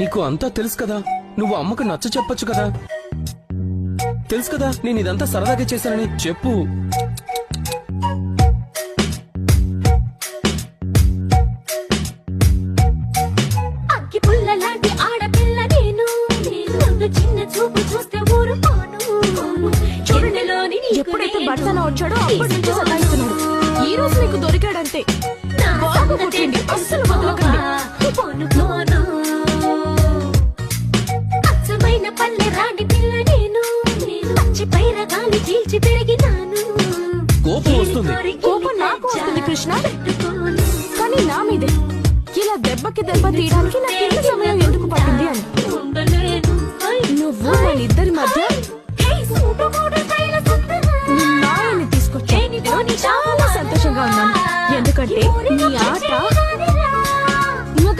నీకు అంతా తెలుసు కదా, నువ్వు అమ్మకు నచ్చ చెప్పొచ్చు కదా. తెలుసు కదా నేను ఇదంతా సరదాగా చేశానని. చెప్పు. అగ్గి పుల్ల లాంటి ఆడపిల్ల నేను, చిన్న చూపు చూస్తే ఊరుకోను. చూడండిలోని ఎప్పుడైతే భర్తన వచ్చాడో అప్పటి నుంచి సతాయిస్తున్నాడు. ఈ రోజు నీకు దొరికాడంతే. బాబు పుట్టింది, అస్సలు వదలకండి. అచ్చమైన పల్లె రాణి పిల్ల నేను, పచ్చి పైర గాలి చీల్చి పెరిగినాను. కోపం వస్తుంది. కోపం నాకు వస్తుంది కృష్ణ, కానీ నా మీదే. ఇలా దెబ్బకి దెబ్బ తీయడానికి నాకు ఎంత సమయం ఎందుకు పట్టింది అని. నువ్వు మన ఇద్దరి మధ్య నాయన్ని తీసుకొచ్చాను. చాలా సంతోషంగా ఉన్నాను, ఎందుకంటే నీ ఆట